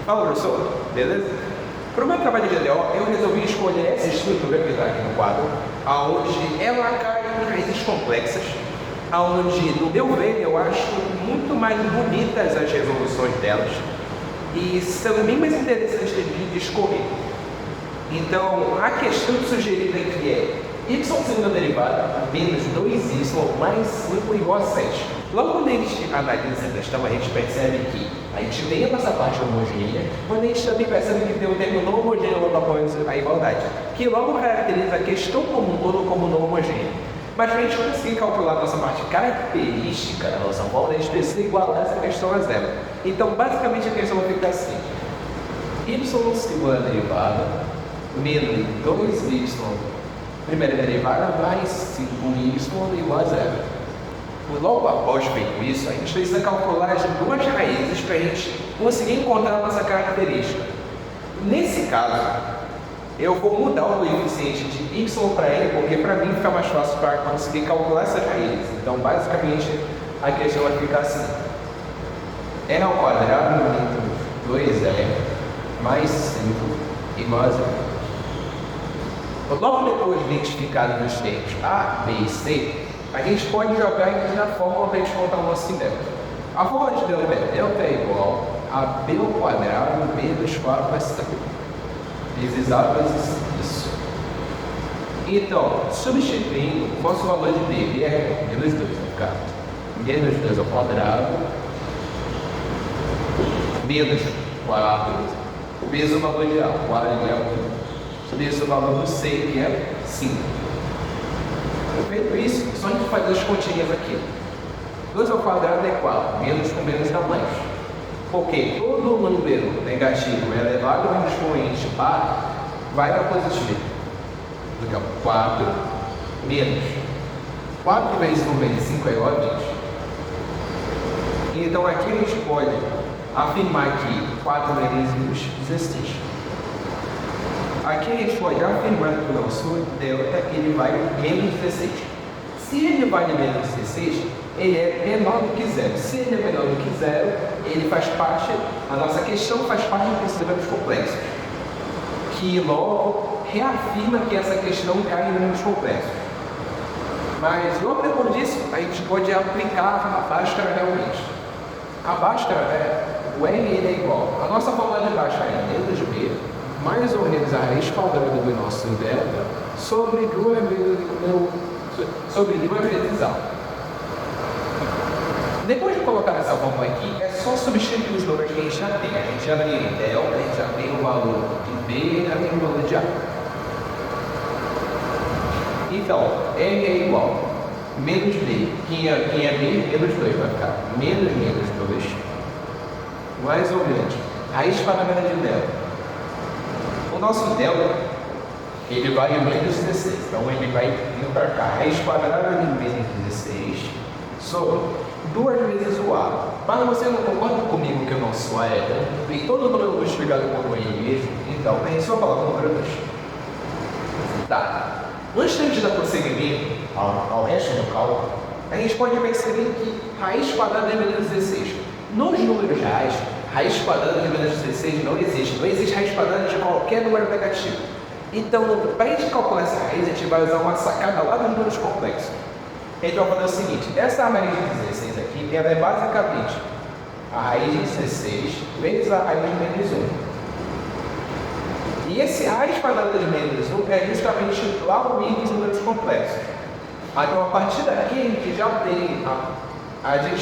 Fala, professor, beleza? Para o meu trabalho de LO, eu resolvi escolher essa estrutura que está aqui no quadro, onde ela cai em raízes complexas, onde, no meu ver, eu acho muito mais bonitas as resoluções delas e são bem mais interessantes de discorrer. Então, a questão sugerida aqui é y segunda derivada menos 2y mais 5 igual a 7. Logo quando a gente analisa a questão, a gente percebe que a gente tem a nossa parte homogênea, mas a gente também percebe que tem um termo não homogêneo logo após a igualdade, que logo caracteriza a questão como um todo como não homogênea. Mas para a gente conseguir calcular a nossa parte característica da nossa volta, a gente precisa igualar essa questão a zero. Então, basicamente, a questão vai ficar assim: y segunda derivada menos 2y primeira derivada mais 5y igual a zero. Logo após feito isso, a gente precisa calcular as duas raízes para a gente conseguir encontrar a nossa característica. Nesse caso, eu vou mudar o coeficiente de y para n, porque para mim fica mais fácil para conseguir calcular essas raízes. Então, basicamente, a questão vai ficar assim: n ao quadrado menos 2n mais 5 igual a zero. Logo depois de identificados os termos A, B e C, a gente pode jogar aqui na fórmula para a gente montar o nosso delta. A fórmula de delta é igual a b ao quadrado menos 4ac. Vezes A vezes isso. Então, substituindo, o nosso valor de b é menos 2, vai ficar menos 2 ao quadrado menos 4 vezes o valor de A, o quadrado é 1. Vezes o valor do C, que é 5. Feito isso, só a gente fazer as continhas aqui. 2 ao quadrado é 4, menos com menos dá mais. Porque todo número negativo é elevado ao expoente A, vai para positivo. Então, 4 menos 4 vezes 1 vezes 5 é igual a 20. Então aqui a gente pode afirmar que 4 vezes 16. Aqui a gente pode afirmar que o nosso delta ele vai menos 16. Se ele vai menos 16, ele é menor do que zero. Se ele é menor do que zero, ele faz parte, a nossa questão faz parte do princípio dos complexos, que logo reafirma que essa questão cai em números complexos. Mas logo depois disso, a gente pode aplicar a Bhaskara realmente. A Bhaskara o n ele é igual. A nossa fórmula de Bhaskara é menos b mais ou menos a raiz quadrada do nosso delta sobre 2 vezes A. Depois de colocar essa fórmula aqui, é só substituir os números que a gente já tem. A gente já tem delta, a gente já tem o valor de B e já tem o valor de A. Então, n é igual a menos B, quem é B, menos 2, vai ficar menos 2, mais ou menos raiz quadrada de delta. O nosso delta, ele vai em menos 16, então ele vai indo para cá, raiz quadrada de menos 16 sobre 2 vezes o A. Mas você não concorda comigo que o nosso A tem todo o número multiplicado por ele mesmo? Então, a gente só fala com o número 2. Tá. Antes de a gente dar prosseguimento ao resto do cálculo, a gente pode perceber que raiz quadrada de menos 16. Nos números reais, raiz quadrada de menos 16 não existe. Não existe raiz quadrada de qualquer número negativo. Então, para a gente calcular essa raiz, a gente vai usar uma sacada lá dos números complexos. A gente vai fazer o seguinte: essa raiz de 16 aqui, ela é basicamente a raiz de 16 vezes a raiz de menos 1. E esse raiz quadrada de menos 1 é justamente lá o mínimo dos números complexos. Então, a partir daqui, a gente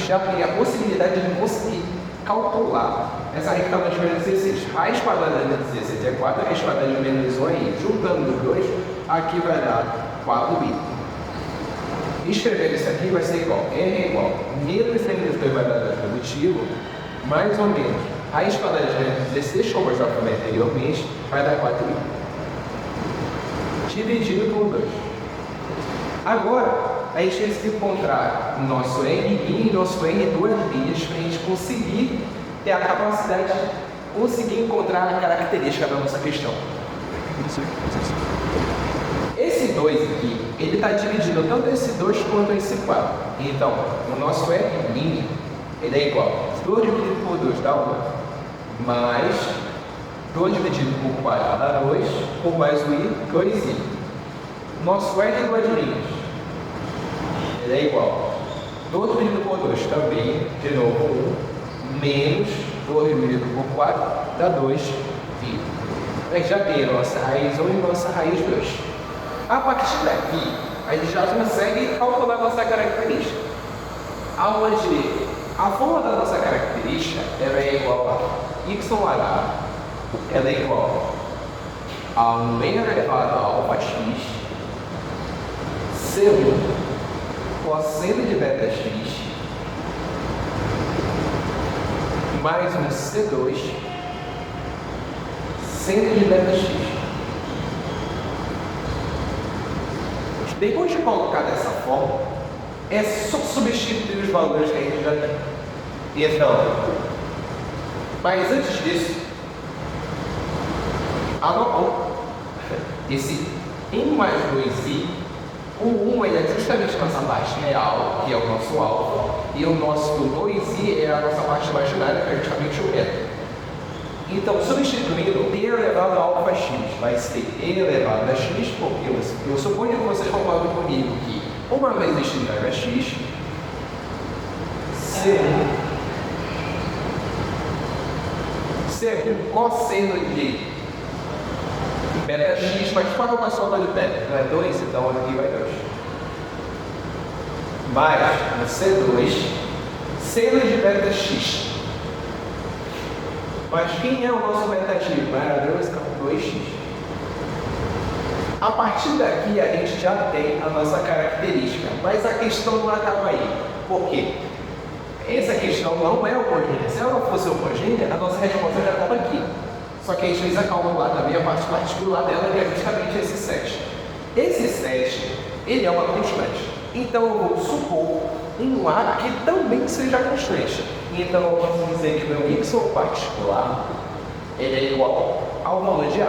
já tem a possibilidade de conseguir calcular essa raiz quadrada de menos 16. Raiz quadrada de menos 16 é 4, raiz quadrada de menos 1 aí, juntando os dois, aqui vai dar 4i. Escrever isso aqui vai ser igual, n é igual, menos 2 vai dar 2 positivo, mais ou menos, raiz quadrada de menos 16, como eu já falei anteriormente, vai dar 4i. Dividido por 2. Agora, a gente precisa encontrar o nosso n e nosso n duas linhas para a gente conseguir ter a capacidade de conseguir encontrar a característica da nossa questão. Esse 2 aqui, ele está dividindo tanto esse 2 quanto esse 4. Então, o nosso n', ele é igual a 2 dividido por 2 dá 1. mais 2 dividido por 4 dá 2, por mais o i, 2i. Nosso r de duas linhas, ele é igual 2 dividido por 2 também, de novo 1, menos 2 dividido por 4 dá 2i. A gente já tem a nossa raiz 1 e a nossa raiz 2. A partir daqui, a gente já consegue calcular a nossa característica. Aonde a forma da nossa característica ela é igual a y/h, ela é igual ao número elevado a alfa x, C1 cosseno de beta x, mais um C2 seno de beta x. Depois de colocar dessa forma, é só substituir os valores que a gente já tem. Então, mas antes disso, esse 1 mais 2i, o 1 ele é justamente a nossa parte real, que é o nosso alfa, e o nosso 2i é a nossa parte imaginária, que é justamente o beta. Então, substituindo e elevado a alfa x, vai ser e elevado a x, porque eu suponho que vocês concordam comigo que uma vez x elevado a x, C1 cosseno de beta x, mas qual é a soma de beta? Não é 2, então aqui vai 2. Mais no C2, seno de beta x. Mas quem é o nosso metativo? Era 2x. A partir daqui a gente já tem a nossa característica, mas a questão não acaba aí. Por quê? Essa questão não é homogênea. Se ela fosse homogênea, a nossa resposta já estava aqui. Só que a gente fez a calcular também a parte particular dela, que é justamente esse 7. Esse 7, ele é uma constante. Então eu vou supor um A que também seja constante. Então eu posso dizer que o meu y particular ele é igual ao valor de A.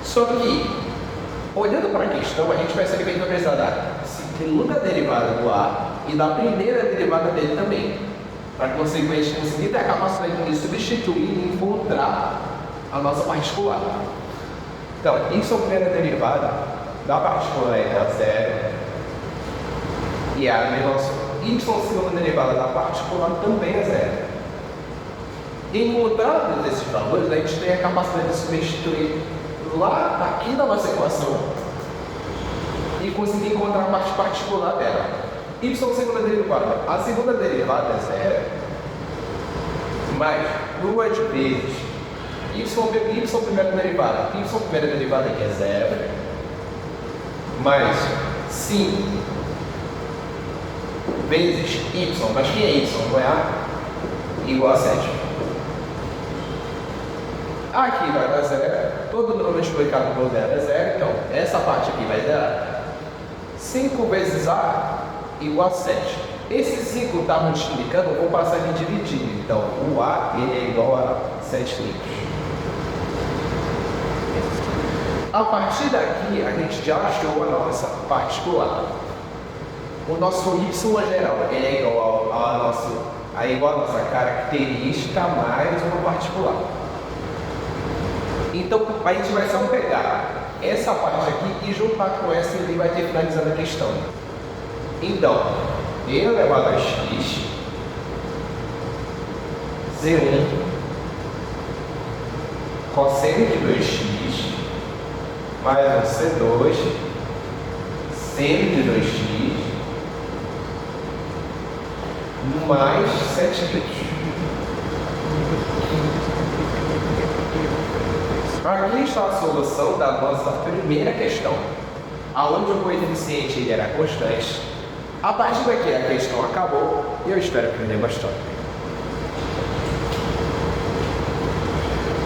Só que, olhando para a questão, a gente percebe que a gente vai precisar da segunda derivada do A e da primeira derivada dele também, para consequentemente conseguir ter a capacidade de substituir e encontrar a nossa particular. Então, y primeira derivada da particular é 0 e a nossa y segunda derivada da particular também é 0. Encontrados esses valores, a gente tem a capacidade de substituir lá aqui na nossa equação e conseguir encontrar a parte particular dela. Y segunda derivada. A segunda derivada é 0, mais 2 vezes y primeira derivada. Y primeira derivada aqui é 0, mais 5 vezes y, mas quem é y? Não é A? Igual a 7. Aqui vai dar 0, todo número multiplicado por 0 é 0, então essa parte aqui vai dar 5 vezes A igual a 7. Esse 5 está multiplicando, eu vou passar aqui dividindo, então o A ele é igual a 7 litros. A partir daqui a gente já achou a nossa particular. O nosso y geral ele é igual a nossa característica mais uma particular. Então a gente vai só pegar essa parte aqui e juntar com essa e ele vai ter finalizado a questão. Então, e elevado a x, Z1 cosseno de 2x, mais um C2 seno de 2x, mais 7 litros. Aqui está a solução da nossa primeira questão, aonde o coeficiente ele era constante. A partir daqui a questão acabou e eu espero que tenham gostado.